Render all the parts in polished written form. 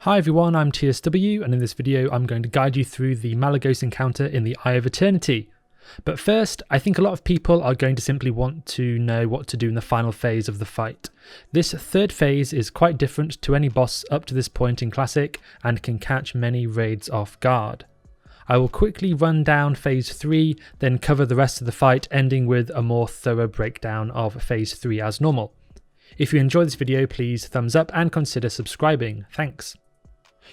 Hi everyone, I'm TSW, and in this video I'm going to guide you through the Malygos encounter in the Eye of Eternity. But first, I think a lot of people are going to simply want to know what to do in the final phase of the fight. This third phase is quite different to any boss up to this point in Classic and can catch many raids off guard. I will quickly run down phase 3, then cover the rest of the fight, ending with a more thorough breakdown of phase 3 as normal. If you enjoyed this video, please thumbs up and consider subscribing. Thanks.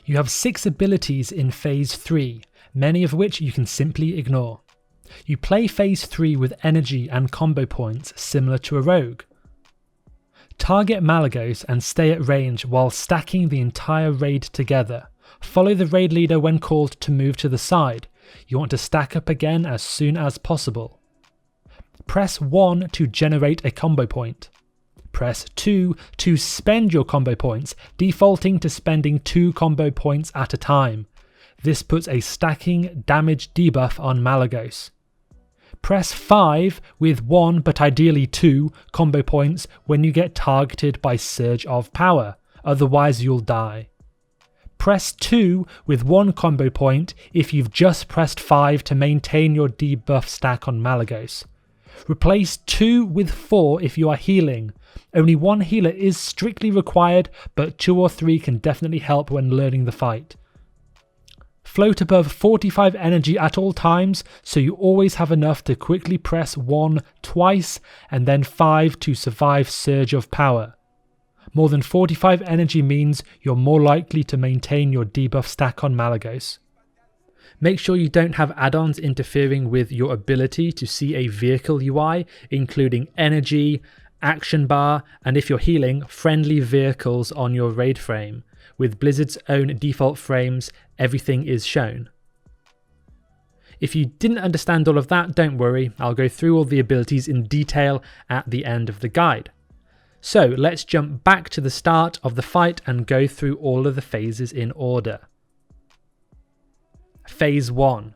You have 6 abilities in phase 3, many of which you can simply ignore. You play phase 3 with energy and combo points similar to a rogue. Target Malygos and stay at range while stacking the entire raid together. Follow the raid leader when called to move to the side. You want to stack up again as soon as possible. Press 1 to generate a combo point. Press 2 to spend your combo points, defaulting to spending 2 combo points at a time. This puts a stacking damage debuff on Malygos. Press 5 with 1 but ideally 2 combo points when you get targeted by Surge of Power, otherwise you'll die. Press 2 with 1 combo point if you've just pressed 5 to maintain your debuff stack on Malygos. Replace 2 with 4 if you are healing. Only 1 healer is strictly required, but 2 or 3 can definitely help when learning the fight. Float above 45 energy at all times, so you always have enough to quickly press 1 twice and then 5 to survive Surge of Power. More than 45 energy means you're more likely to maintain your debuff stack on Malygos. Make sure you don't have add-ons interfering with your ability to see a vehicle UI, including energy, action bar, and if you're healing, friendly vehicles on your raid frame. With Blizzard's own default frames, everything is shown. If you didn't understand all of that, don't worry, I'll go through all the abilities in detail at the end of the guide. So let's jump back to the start of the fight and go through all of the phases in order. Phase 1.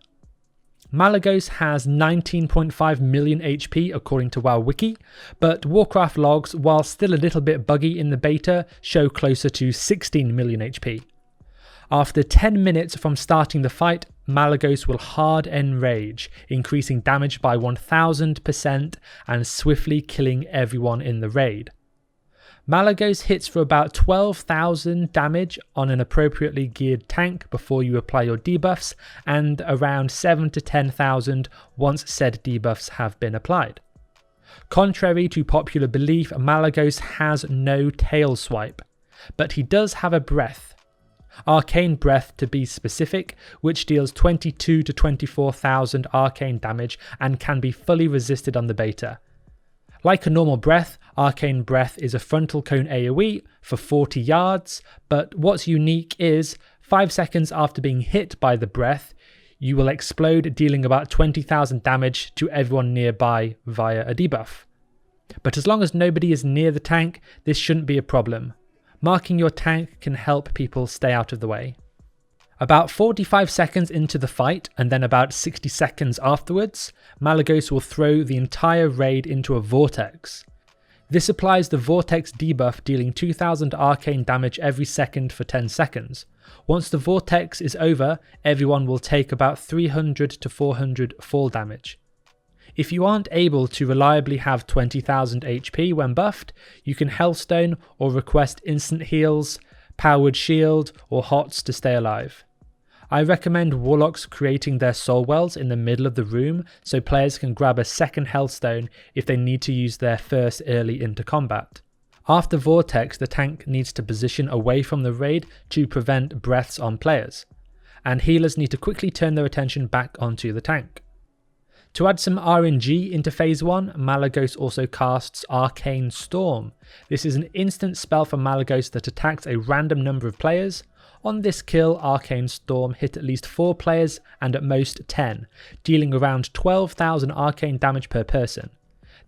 Malygos has 19.5 million HP according to WoW Wiki, but Warcraft logs, while still a little bit buggy in the beta, show closer to 16 million HP. After 10 minutes from starting the fight, Malygos will hard enrage, increasing damage by 1000% and swiftly killing everyone in the raid. Malygos hits for about 12,000 damage on an appropriately geared tank before you apply your debuffs, and around 7 to 10,000 once said debuffs have been applied. Contrary to popular belief, Malygos has no tail swipe, but he does have a breath. Arcane Breath to be specific, which deals 22 to 24,000 arcane damage and can be fully resisted on the beta. Like a normal breath, Arcane Breath is a frontal cone AoE for 40 yards, but what's unique is 5 seconds after being hit by the breath, you will explode, dealing about 20,000 damage to everyone nearby via a debuff. But as long as nobody is near the tank, this shouldn't be a problem. Marking your tank can help people stay out of the way. About 45 seconds into the fight, and then about 60 seconds afterwards, Malygos will throw the entire raid into a vortex. This applies the vortex debuff, dealing 2000 arcane damage every second for 10 seconds. Once the vortex is over, everyone will take about 300 to 400 fall damage. If you aren't able to reliably have 20,000 HP when buffed, you can Hellstone or request instant heals, powered shield, or hots to stay alive. I recommend Warlocks creating their soul wells in the middle of the room so players can grab a second Hellstone if they need to use their first early into combat. After Vortex, the tank needs to position away from the raid to prevent breaths on players, and healers need to quickly turn their attention back onto the tank. To add some RNG into phase 1, Malygos also casts Arcane Storm. This is an instant spell from Malygos that attacks a random number of players. On this kill, Arcane Storm hit at least 4 players and at most 10, dealing around 12,000 arcane damage per person.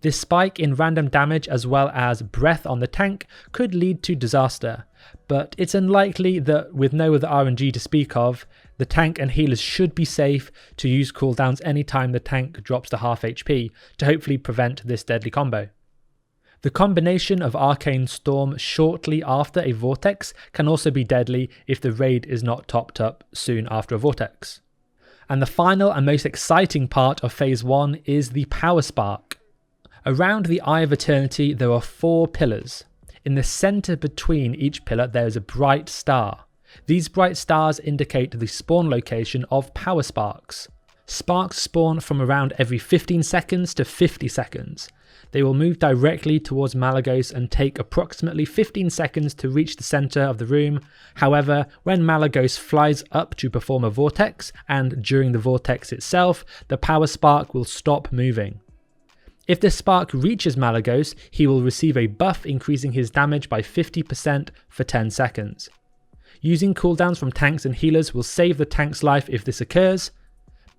This spike in random damage as well as breath on the tank could lead to disaster, but it's unlikely that with no other RNG to speak of, the tank and healers should be safe to use cooldowns anytime the tank drops to half HP to hopefully prevent this deadly combo. The combination of Arcane Storm shortly after a Vortex can also be deadly if the raid is not topped up soon after a Vortex. And the final and most exciting part of Phase 1 is the Power Spark. Around the Eye of Eternity there are 4 pillars. In the centre between each pillar there is a bright star. These bright stars indicate the spawn location of Power Sparks. Sparks spawn from around every 15 seconds to 50 seconds. They will move directly towards Malygos and take approximately 15 seconds to reach the centre of the room. However, when Malygos flies up to perform a vortex, and during the vortex itself, the power spark will stop moving. If the spark reaches Malygos, he will receive a buff increasing his damage by 50% for 10 seconds. Using cooldowns from tanks and healers will save the tank's life if this occurs,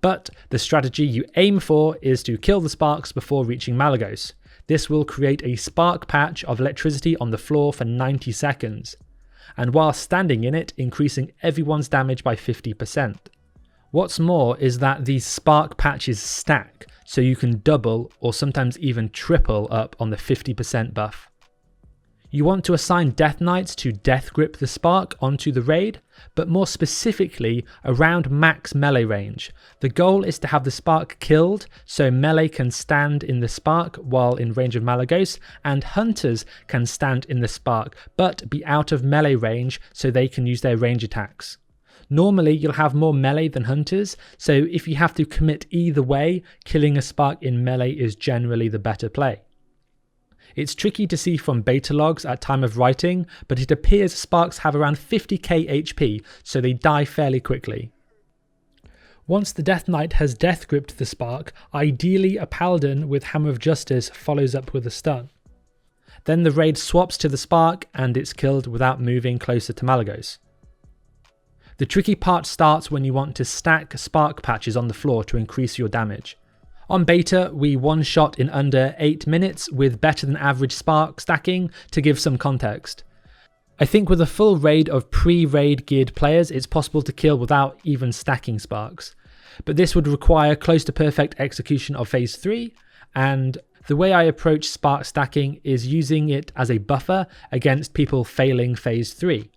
but the strategy you aim for is to kill the sparks before reaching Malygos. This will create a spark patch of electricity on the floor for 90 seconds, and while standing in it, increasing everyone's damage by 50%. What's more is that these spark patches stack, so you can double or sometimes even triple up on the 50% buff. You want to assign Death Knights to Death Grip the Spark onto the raid, but more specifically around max melee range. The goal is to have the Spark killed so melee can stand in the Spark while in range of Malygos, and Hunters can stand in the Spark but be out of melee range so they can use their range attacks. Normally you'll have more melee than Hunters, so if you have to commit either way, killing a Spark in melee is generally the better play. It's tricky to see from beta logs at time of writing, but it appears sparks have around 50k HP, so they die fairly quickly. Once the Death Knight has death gripped the spark, ideally a Paladin with Hammer of Justice follows up with a stun. Then the raid swaps to the spark and it's killed without moving closer to Malygos. The tricky part starts when you want to stack spark patches on the floor to increase your damage. On beta, we one-shot in under 8 minutes with better than average spark stacking to give some context. I think with a full raid of pre-raid geared players, it's possible to kill without even stacking sparks. But this would require close to perfect execution of Phase 3, and the way I approach spark stacking is using it as a buffer against people failing Phase 3.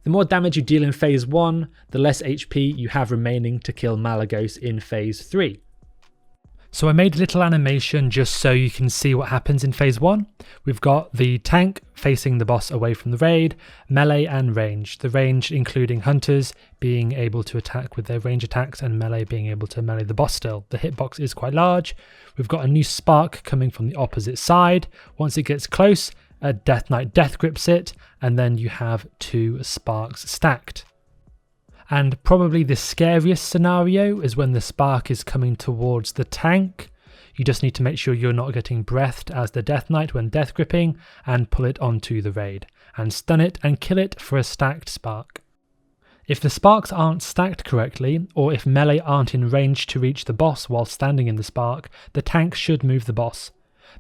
The more damage you deal in Phase 1, the less HP you have remaining to kill Malygos in Phase 3. So I made a little animation just so you can see what happens in Phase 1. We've got the tank facing the boss away from the raid, melee and range. The range including Hunters being able to attack with their range attacks and melee being able to melee the boss still. The hitbox is quite large. We've got a new spark coming from the opposite side. Once it gets close, a Death Knight death grips it, and then you have 2 sparks stacked. And probably the scariest scenario is when the spark is coming towards the tank. You just need to make sure you're not getting breathed as the Death Knight when death gripping, and pull it onto the raid, and stun it and kill it for a stacked spark. If the sparks aren't stacked correctly, or if melee aren't in range to reach the boss while standing in the spark, the tank should move the boss.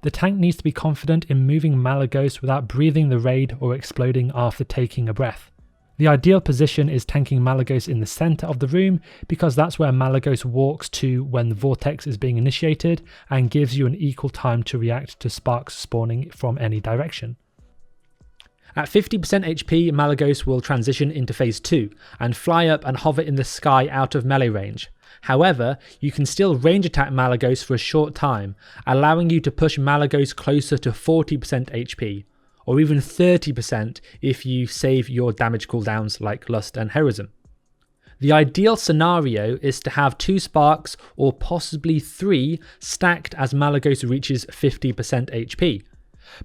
The tank needs to be confident in moving Malygos without breathing the raid or exploding after taking a breath. The ideal position is tanking Malygos in the centre of the room, because that's where Malygos walks to when the vortex is being initiated and gives you an equal time to react to sparks spawning from any direction. At 50% HP, Malygos will transition into Phase 2 and fly up and hover in the sky out of melee range. However, you can still range attack Malygos for a short time, allowing you to push Malygos closer to 40% HP. Or even 30% if you save your damage cooldowns like Lust and Heroism. The ideal scenario is to have 2 sparks or possibly 3 stacked as Malygos reaches 50% HP.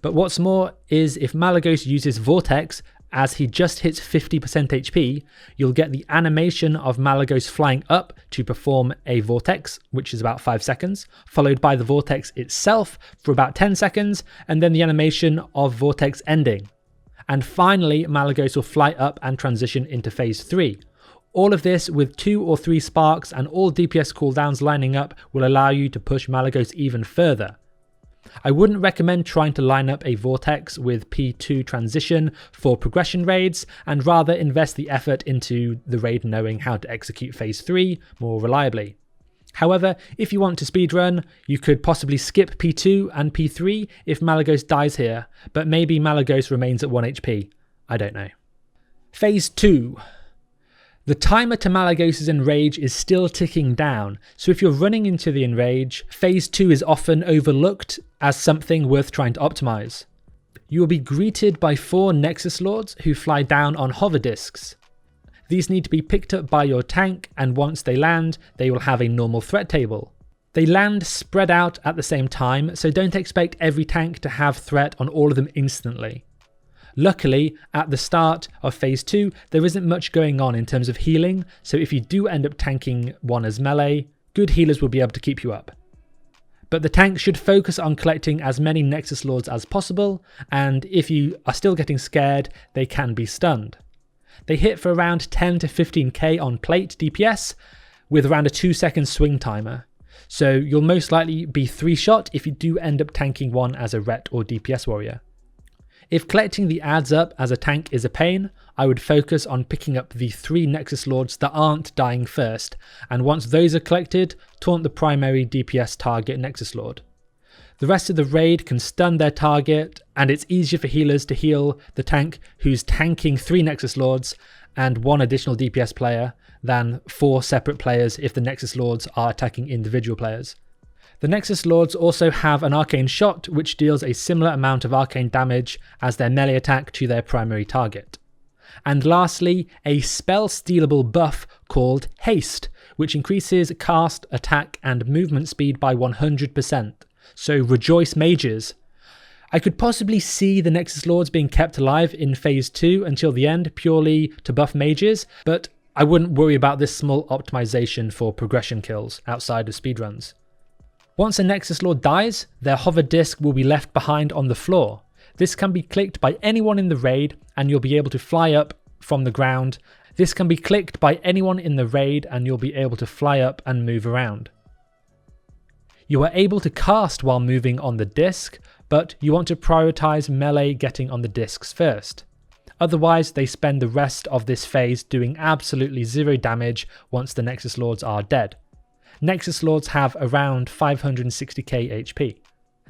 But what's more is if Malygos uses Vortex as he just hits 50% HP, you'll get the animation of Malygos flying up to perform a Vortex, which is about 5 seconds, followed by the Vortex itself for about 10 seconds, and then the animation of Vortex ending. And finally, Malygos will fly up and transition into Phase 3. All of this with 2 or 3 sparks and all DPS cooldowns lining up will allow you to push Malygos even further. I wouldn't recommend trying to line up a Vortex with P2 transition for progression raids, and rather invest the effort into the raid knowing how to execute Phase 3 more reliably. However, if you want to speedrun, you could possibly skip P2 and P3 if Malygos dies here, but maybe Malygos remains at 1 HP. I don't know. Phase 2. The timer to Malygos' Enrage is still ticking down, so if you're running into the Enrage, Phase 2 is often overlooked as something worth trying to optimize. You will be greeted by 4 Nexus Lords who fly down on hover discs. These need to be picked up by your tank, and once they land, they will have a normal threat table. They land spread out at the same time, so don't expect every tank to have threat on all of them instantly. Luckily, at the start of Phase 2, there isn't much going on in terms of healing, so if you do end up tanking one as melee, good healers will be able to keep you up. But the tank should focus on collecting as many Nexus Lords as possible, and if you are still getting scared, they can be stunned. They hit for around 10 to 15k on plate DPS, with around a 2-second swing timer, so you'll most likely be 3-shot if you do end up tanking one as a Ret or DPS warrior. If collecting the adds up as a tank is a pain, I would focus on picking up the 3 Nexus Lords that aren't dying first, and once those are collected, taunt the primary DPS target Nexus Lord. The rest of the raid can stun their target, and it's easier for healers to heal the tank who's tanking 3 Nexus Lords and 1 additional DPS player than 4 separate players if the Nexus Lords are attacking individual players. The Nexus Lords also have an arcane shot which deals a similar amount of arcane damage as their melee attack to their primary target. And lastly, a spell stealable buff called Haste, which increases cast, attack and movement speed by 100%. So rejoice mages. I could possibly see the Nexus Lords being kept alive in Phase 2 until the end purely to buff mages, but I wouldn't worry about this small optimization for progression kills outside of speedruns. Once a Nexus Lord dies, their hover disc will be left behind on the floor. This can be clicked by anyone in the raid and you'll be able to fly up from the ground. This can be clicked by anyone in the raid and you'll be able to fly up and move around. You are able to cast while moving on the disc, but you want to prioritize melee getting on the discs first. Otherwise, they spend the rest of this phase doing absolutely 0 damage once the Nexus Lords are dead. Nexus Lords have around 560k HP.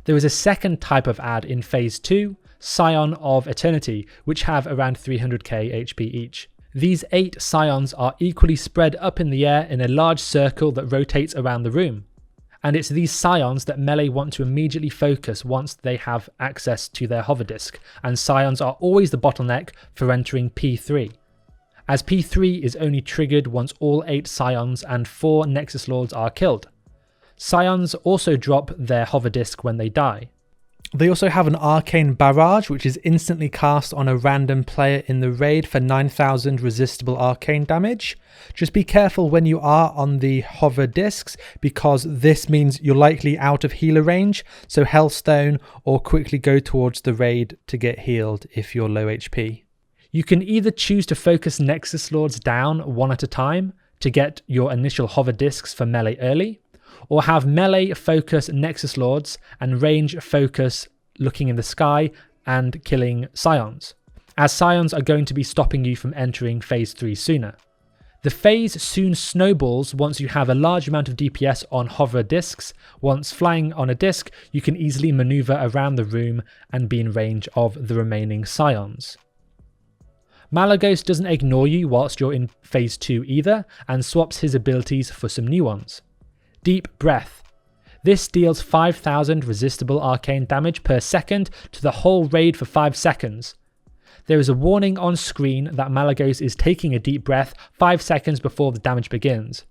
There is a second type of ad in Phase 2, Scion of Eternity, which have around 300k HP each. These 8 Scions are equally spread up in the air in a large circle that rotates around the room. And it's these Scions that melee want to immediately focus once they have access to their hover disc, and Scions are always the bottleneck for entering P3. As P3 is only triggered once all 8 Scions and 4 Nexus Lords are killed. Scions also drop their hover disc when they die. They also have an arcane barrage which is instantly cast on a random player in the raid for 9000 resistible arcane damage. Just be careful when you are on the hover discs because this means you're likely out of healer range, so Hellstone or quickly go towards the raid to get healed if you're low HP. You can either choose to focus Nexus Lords down one at a time to get your initial hover discs for melee early, or have melee focus Nexus Lords and range focus looking in the sky and killing Scions, as Scions are going to be stopping you from entering Phase 3 sooner. The phase soon snowballs once you have a large amount of DPS on hover discs. Once flying on a disc, you can easily maneuver around the room and be in range of the remaining Scions. Malygos doesn't ignore you whilst you're in Phase 2 either, and swaps his abilities for some new ones. Deep Breath. This deals 5000 resistible arcane damage per second to the whole raid for 5 seconds. There is a warning on screen that Malygos is taking a deep breath 5 seconds before the damage begins.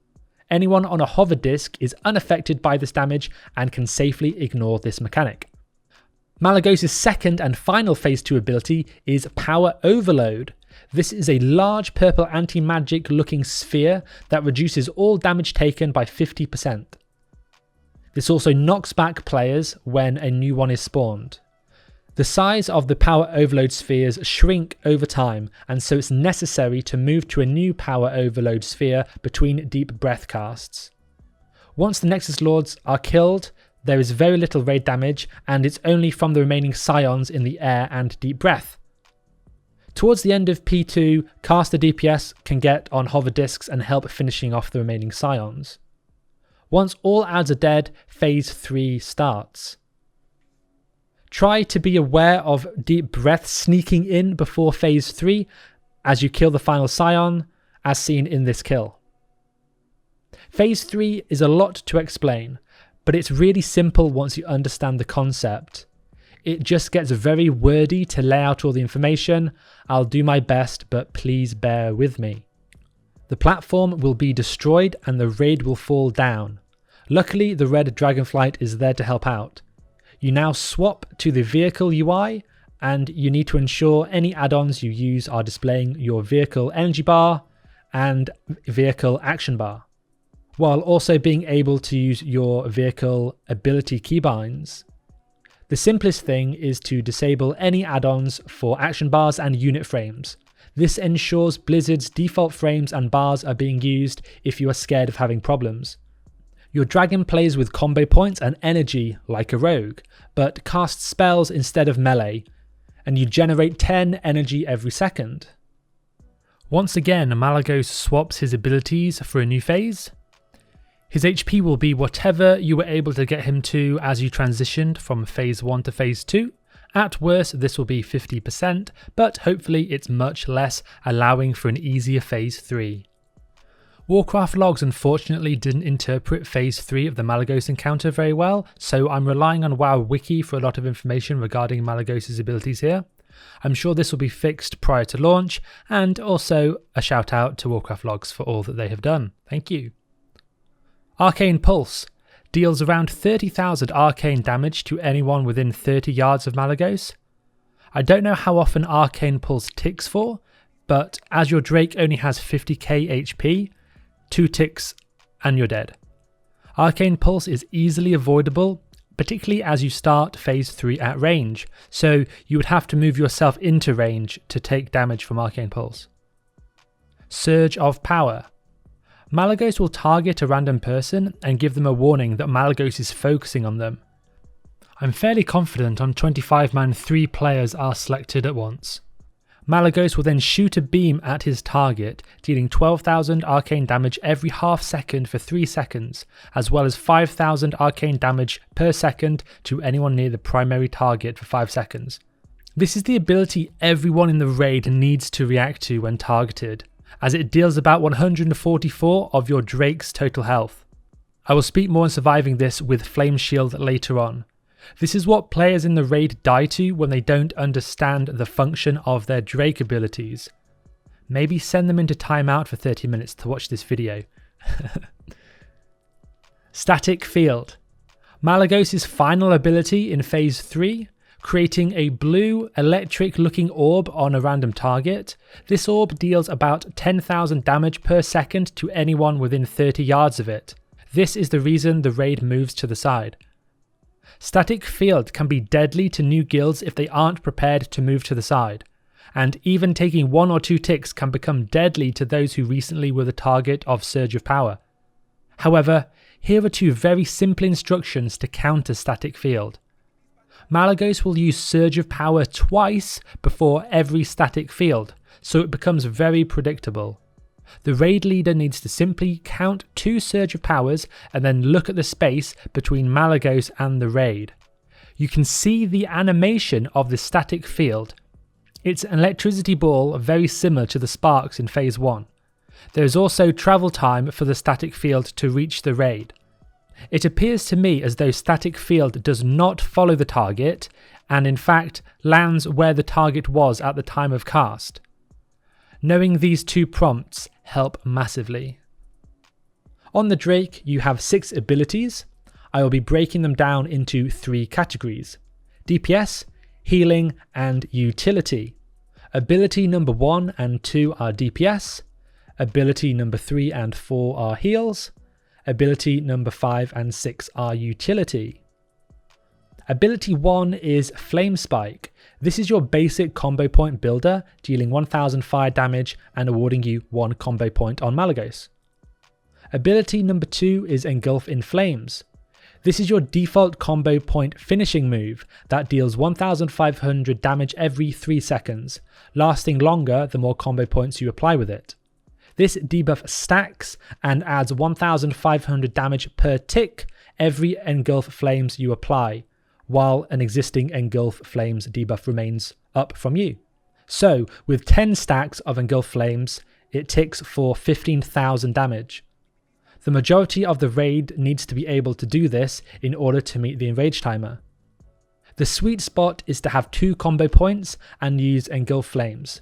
Anyone on a hover disc is unaffected by this damage and can safely ignore this mechanic. Malygos' second and final Phase 2 ability is Power Overload. This is a large purple anti-magic looking sphere that reduces all damage taken by 50%. This also knocks back players when a new one is spawned. The size of the Power Overload spheres shrink over time, and so it's necessary to move to a new Power Overload sphere between Deep Breath casts. Once the Nexus Lords are killed, there is very little raid damage, and it's only from the remaining Scions in the air and Deep Breath. Towards the end of P2, caster DPS can get on hover discs and help finishing off the remaining Scions. Once all ads are dead, phase 3 starts. Try to be aware of deep breaths sneaking in before phase 3 as you kill the final scion, as seen in this kill. Phase 3 is a lot to explain, but it's really simple once you understand the concept. It just gets very wordy to lay out all the information. I'll do my best, but please bear with me. The platform will be destroyed and the raid will fall down. Luckily, the red dragonflight is there to help out. You now swap to the vehicle UI, and you need to ensure any add-ons you use are displaying your vehicle energy bar and vehicle action bar, while also being able to use your vehicle ability keybinds. The simplest thing is to disable any add-ons for action bars and unit frames. This ensures Blizzard's default frames and bars are being used if you are scared of having problems. Your dragon plays with combo points and energy like a rogue, but casts spells instead of melee, and you generate 10 energy every second. Once again, Malygos swaps his abilities for a new phase. His HP will be whatever you were able to get him to as you transitioned from phase 1 to phase 2. At worst, this will be 50%, but hopefully it's much less, allowing for an easier phase 3. Warcraft logs unfortunately didn't interpret phase 3 of the Malygos encounter very well, so I'm relying on WoW Wiki for a lot of information regarding Malygos' abilities here. I'm sure this will be fixed prior to launch, and also a shout out to Warcraft logs for all that they have done. Thank you. Arcane Pulse deals around 30,000 arcane damage to anyone within 30 yards of Malygos. I don't know how often Arcane Pulse ticks for, but as your Drake only has 50k HP, 2 ticks and you're dead. Arcane Pulse is easily avoidable, particularly as you start phase 3 at range, so you would have to move yourself into range to take damage from Arcane Pulse. Surge of Power. Malygos will target a random person and give them a warning that Malygos is focusing on them. I'm fairly confident on 25-man 3 players are selected at once. Malygos will then shoot a beam at his target, dealing 12,000 arcane damage every half second for 3 seconds, as well as 5,000 arcane damage per second to anyone near the primary target for 5 seconds. This is the ability everyone in the raid needs to react to when targeted, as it deals about 144 of your Drake's total health. I will speak more on surviving this with Flame Shield later on. This is what players in the raid die to when they don't understand the function of their Drake abilities. Maybe send them into timeout for 30 minutes to watch this video. Static Field. Malygos' final ability in phase 3, creating a blue electric looking orb on a random target. This orb deals about 10,000 damage per second to anyone within 30 yards of it. This is the reason the raid moves to the side. Static Field can be deadly to new guilds if they aren't prepared to move to the side, and even taking 1 or 2 ticks can become deadly to those who recently were the target of Surge of Power. However, here are 2 very simple instructions to counter Static Field. Malygos will use Surge of Power twice before every Static Field, so it becomes very predictable. The raid leader needs to simply count 2 Surge of Powers and then look at the space between Malygos and the raid. You can see the animation of the static field. It's an electricity ball very similar to the sparks in phase 1. There is also travel time for the static field to reach the raid. It appears to me as though static field does not follow the target and in fact lands where the target was at the time of cast. Knowing these 2 prompts help massively. On the Drake you have 6 abilities. I will be breaking them down into 3 categories: DPS, healing and utility. Ability number 1 and 2 are DPS, ability number 3 and 4 are heals, ability number 5 and 6 are utility. Ability 1 is Flame Spike. This is your basic combo point builder, dealing 1000 fire damage and awarding you 1 combo point on Malygos. Ability number 2 is Engulf in Flames. This is your default combo point finishing move that deals 1500 damage every 3 seconds, lasting longer the more combo points you apply with it. This debuff stacks and adds 1500 damage per tick every Engulf Flames you apply, while an existing Engulf Flames debuff remains up from you. So, with 10 stacks of Engulf Flames, it ticks for 15,000 damage. The majority of the raid needs to be able to do this in order to meet the enrage timer. The sweet spot is to have 2 combo points and use Engulf Flames,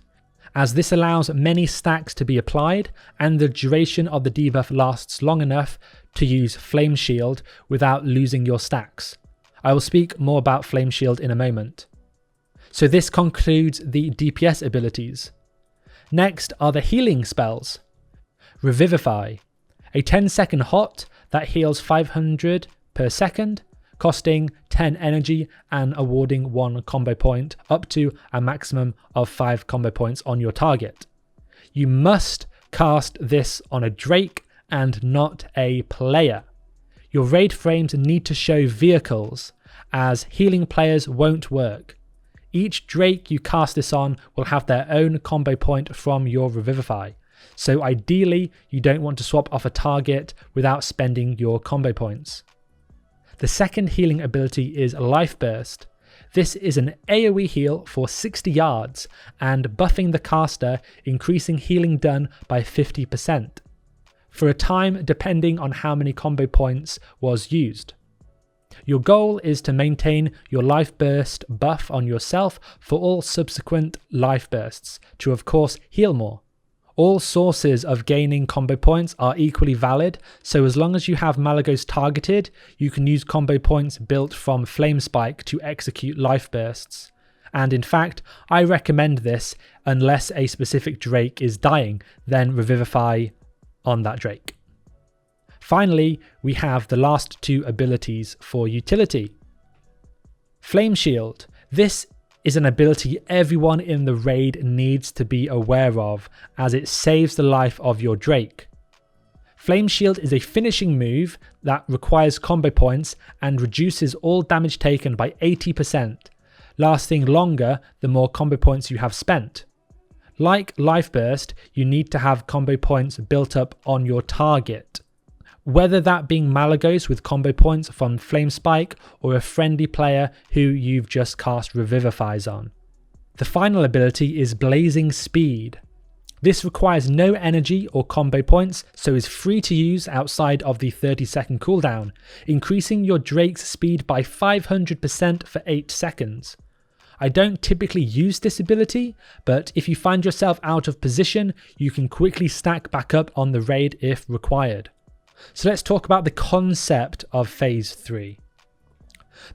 as this allows many stacks to be applied and the duration of the debuff lasts long enough to use Flame Shield without losing your stacks. I will speak more about Flame Shield in a moment. So this concludes the DPS abilities. Next are the healing spells. Revivify, a 10-second hot that heals 500 per second, costing 10 energy and awarding 1 combo point up to a maximum of 5 combo points on your target. You must cast this on a Drake and not a player. Your raid frames need to show vehicles, as healing players won't work. Each Drake you cast this on will have their own combo point from your Revivify, so ideally you don't want to swap off a target without spending your combo points. The second healing ability is Life Burst. This is an AoE heal for 60 yards and buffing the caster, increasing healing done by 50%, for a time depending on how many combo points was used. Your goal is to maintain your Life Burst buff on yourself for all subsequent Life Bursts to of course heal more. All sources of gaining combo points are equally valid, so as long as you have Malygos targeted, you can use combo points built from Flame Spike to execute Life Bursts. And in fact, I recommend this unless a specific Drake is dying, then Revivify on that Drake. Finally, we have the last 2 abilities for utility. Flame Shield. This is an ability everyone in the raid needs to be aware of, as it saves the life of your Drake. Flame Shield is a finishing move that requires combo points and reduces all damage taken by 80%, lasting longer the more combo points you have spent. Like Life Burst, you need to have combo points built up on your target, whether that being Malygos with combo points from Flame Spike or a friendly player who you've just cast Revivifies on. The final ability is Blazing Speed. This requires no energy or combo points, so is free to use outside of the 30-second cooldown, increasing your Drake's speed by 500% for 8 seconds. I don't typically use this ability, but if you find yourself out of position, you can quickly stack back up on the raid if required. So let's talk about the concept of Phase 3.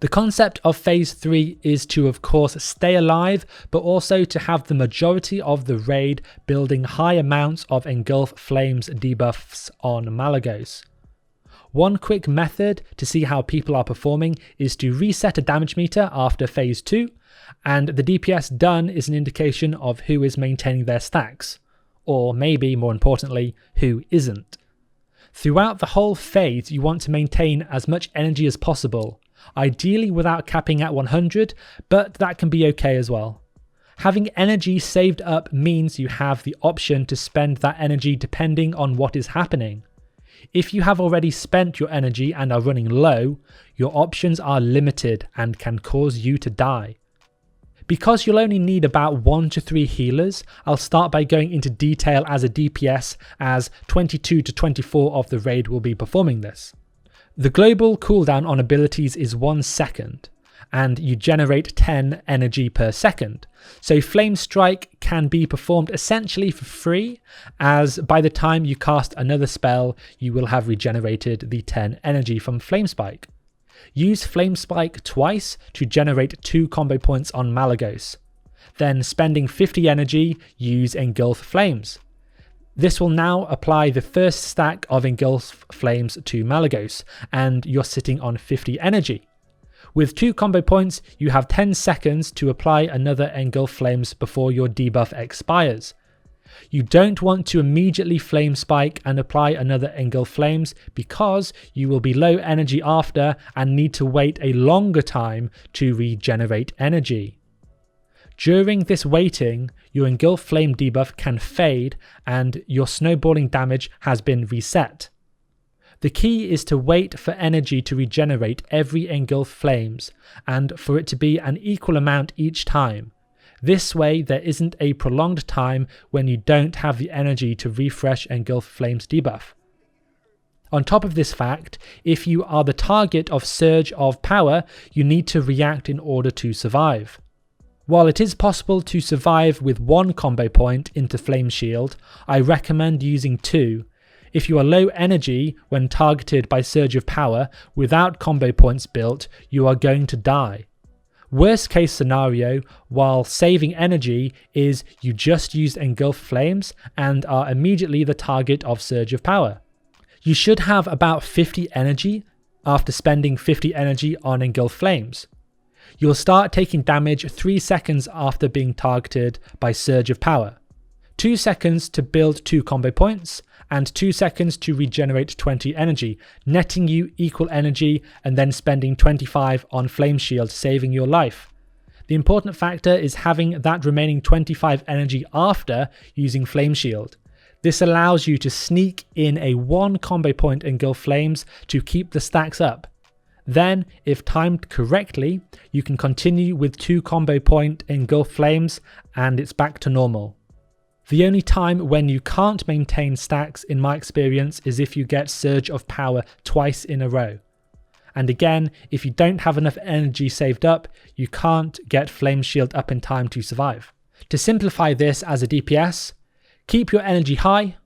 The concept of Phase 3 is to of course stay alive, but also to have the majority of the raid building high amounts of Engulf Flames debuffs on Malygos. One quick method to see how people are performing is to reset a damage meter after Phase 2, and the DPS done is an indication of who is maintaining their stacks, or maybe more importantly, who isn't. Throughout the whole phase, you want to maintain as much energy as possible, ideally without capping at 100, but that can be okay as well. Having energy saved up means you have the option to spend that energy depending on what is happening. If you have already spent your energy and are running low, your options are limited and can cause you to die. Because you'll only need about 1 to 3 healers, I'll start by going into detail as a DPS, as 22 to 24 of the raid will be performing this. The global cooldown on abilities is 1 second, and you generate 10 energy per second. So Flame Strike can be performed essentially for free, as by the time you cast another spell, you will have regenerated the 10 energy from Flame Spike. Use Flame Spike twice to generate 2 combo points on Malygos. Then spending 50 energy, use Engulf Flames. This will now apply the first stack of Engulf Flames to Malygos, and you're sitting on 50 energy. With 2 combo points, you have 10 seconds to apply another Engulf Flames before your debuff expires. You don't want to immediately Flame Spike and apply another Engulf Flames because you will be low energy after and need to wait a longer time to regenerate energy. During this waiting, your Engulf Flame debuff can fade and your snowballing damage has been reset. The key is to wait for energy to regenerate every Engulf Flames and for it to be an equal amount each time. This way there isn't a prolonged time when you don't have the energy to refresh Engulf Flames debuff. On top of this fact, if you are the target of Surge of Power, you need to react in order to survive. While it is possible to survive with 1 combo point into Flame Shield, I recommend using 2. If you are low energy when targeted by Surge of Power without combo points built, you are going to die. Worst case scenario, while saving energy, is you just used Engulf Flames and are immediately the target of Surge of Power. You should have about 50 energy after spending 50 energy on Engulf Flames. You'll start taking damage 3 seconds after being targeted by Surge of Power, 2 seconds to build 2 combo points, and 2 seconds to regenerate 20 energy, netting you equal energy and then spending 25 on Flame Shield, saving your life. The important factor is having that remaining 25 energy after using Flame Shield. This allows you to sneak in a 1 combo point Engulf Flames to keep the stacks up. Then, if timed correctly, you can continue with 2 combo point Engulf Flames and it's back to normal. The only time when you can't maintain stacks in my experience is if you get Surge of Power twice in a row. And again, if you don't have enough energy saved up, you can't get Flame Shield up in time to survive. To simplify this as a DPS, keep your energy high,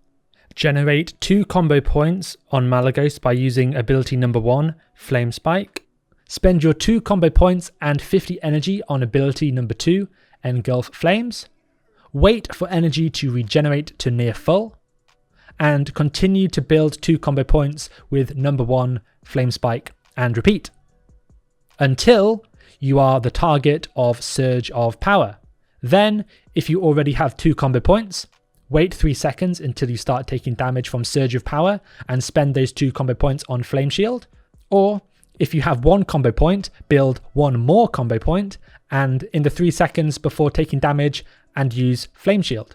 generate 2 combo points on Malygos by using ability number 1, Flame Spike. Spend your 2 combo points and 50 energy on ability number 2, Engulf Flames. Wait for energy to regenerate to near full. And continue to build 2 combo points with number 1, Flame Spike, and repeat. Until you are the target of Surge of Power. Then, if you already have 2 combo points, wait 3 seconds until you start taking damage from Surge of Power and spend those 2 combo points on Flame Shield. Or, if you have 1 combo point, build 1 more combo point and in the 3 seconds before taking damage and use Flame Shield.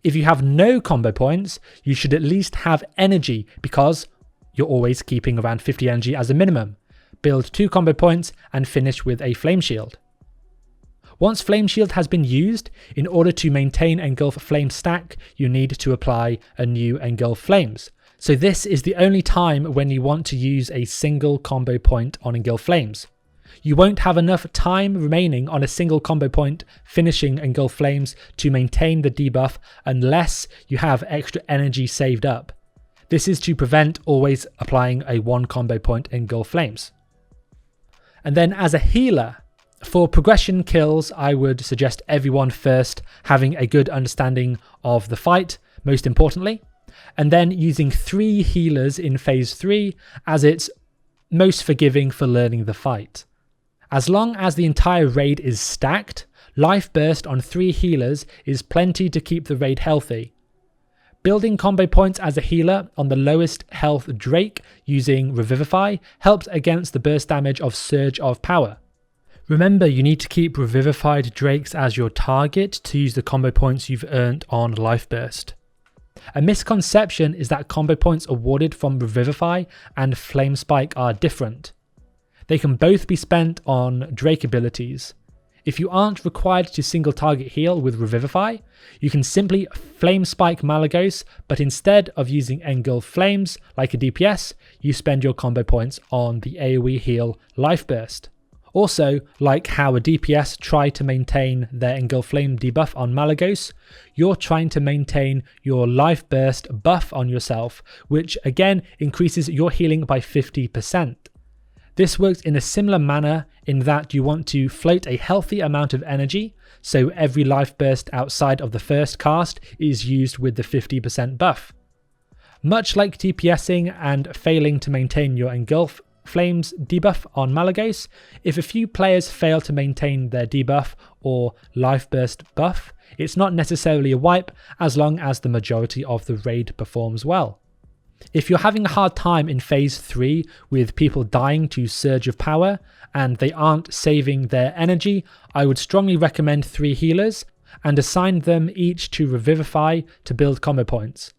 If you have no combo points, you should at least have energy because you're always keeping around 50 energy as a minimum. Build 2 combo points and finish with a Flame Shield. Once Flame Shield has been used, in order to maintain Engulf Flame stack, you need to apply a new Engulf Flames. So this is the only time when you want to use a single combo point on Engulf Flames. You won't have enough time remaining on a single combo point finishing Engulf Flames to maintain the debuff unless you have extra energy saved up. This is to prevent always applying a 1 combo point Engulf Flames. And then as a healer, for progression kills, I would suggest everyone first having a good understanding of the fight, most importantly, and then using 3 healers in phase 3 as it's most forgiving for learning the fight. As long as the entire raid is stacked, Life Burst on 3 healers is plenty to keep the raid healthy. Building combo points as a healer on the lowest health Drake using Revivify helps against the burst damage of Surge of Power. Remember, you need to keep Revivified Drakes as your target to use the combo points you've earned on Life Burst. A misconception is that combo points awarded from Revivify and Flame Spike are different. They can both be spent on Drake abilities. If you aren't required to single target heal with Revivify, you can simply Flame Spike Malygos, but instead of using Engulf Flames like a DPS, you spend your combo points on the AoE heal Life Burst. Also, like how a DPS tried to maintain their Engulf Flame debuff on Malygos, you're trying to maintain your Life Burst buff on yourself, which again increases your healing by 50%. This works in a similar manner in that you want to float a healthy amount of energy, so every Life Burst outside of the first cast is used with the 50% buff. Much like DPSing and failing to maintain your Engulf Flames debuff on Malygos, if a few players fail to maintain their debuff or Life Burst buff, it's not necessarily a wipe as long as the majority of the raid performs well. If you're having a hard time in phase 3 with people dying to Surge of Power and they aren't saving their energy, I would strongly recommend 3 healers and assign them each to Revivify to build combo points.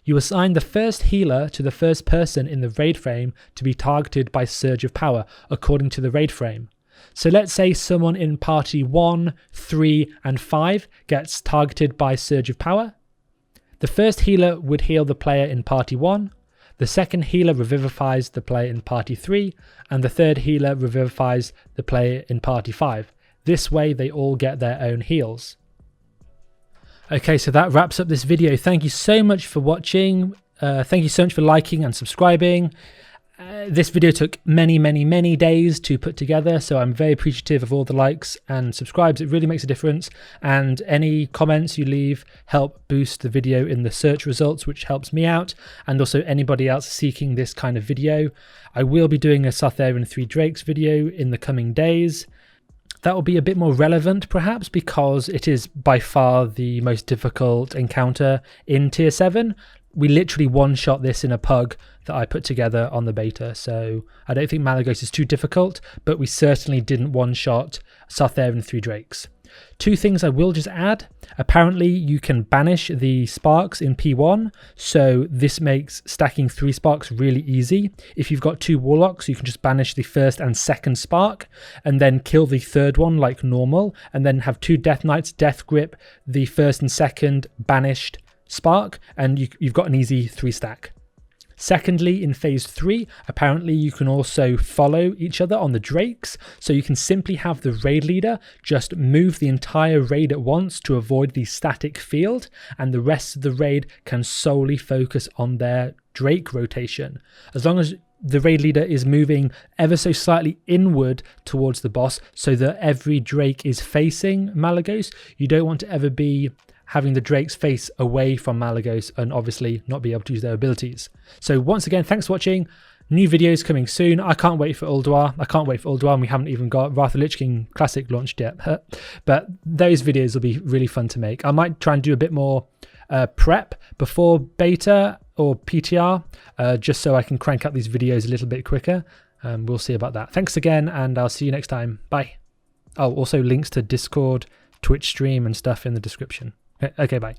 You assign the first healer to the first person in the raid frame to be targeted by Surge of Power according to the raid frame. So let's say someone in party 1, 3 and 5 gets targeted by Surge of Power. The first healer would heal the player in party 1, the second healer revivifies the player in party 3, and the third healer revivifies the player in party 5. This way they all get their own heals. Okay, so that wraps up this video. Thank you so much for watching. Thank you so much for liking and subscribing. This video took many days to put together, so I'm very appreciative of all the likes and subscribes. It really makes a difference, and any comments you leave help boost the video in the search results, which helps me out, and also anybody else seeking this kind of video. I will be doing a Sapphiron 3 Drakes video in the coming days. That will be a bit more relevant perhaps because it is by far the most difficult encounter in tier 7. We literally one-shot this in a pug that I put together on the beta, so I don't think Malygos is too difficult, but we certainly didn't one-shot Sapphiron 3 Drakes. 2 things I will just add. Apparently you can banish the sparks in P1, so this makes stacking 3 sparks really easy. If you've got 2 warlocks, you can just banish the first and second spark and then kill the third one like normal, and then have 2 Death Knights death grip the first and second banished spark, and you've got an easy 3 stack. Secondly, in phase 3, apparently you can also follow each other on the Drakes, so you can simply have the raid leader just move the entire raid at once to avoid the static field, and the rest of the raid can solely focus on their Drake rotation. As long as the raid leader is moving ever so slightly inward towards the boss so that every Drake is facing Malygos, you don't want to ever be having the Drakes face away from Malygos and obviously not be able to use their abilities. So once again, thanks for watching. New videos coming soon. I can't wait for Ulduar. And we haven't even got Wrath of Lich King Classic launched yet. But those videos will be really fun to make. I might try and do a bit more prep before beta or PTR, just so I can crank out these videos a little bit quicker. We'll see about that. Thanks again, and I'll see you next time. Bye. Oh, also links to Discord, Twitch stream and stuff in the description. Okay, bye.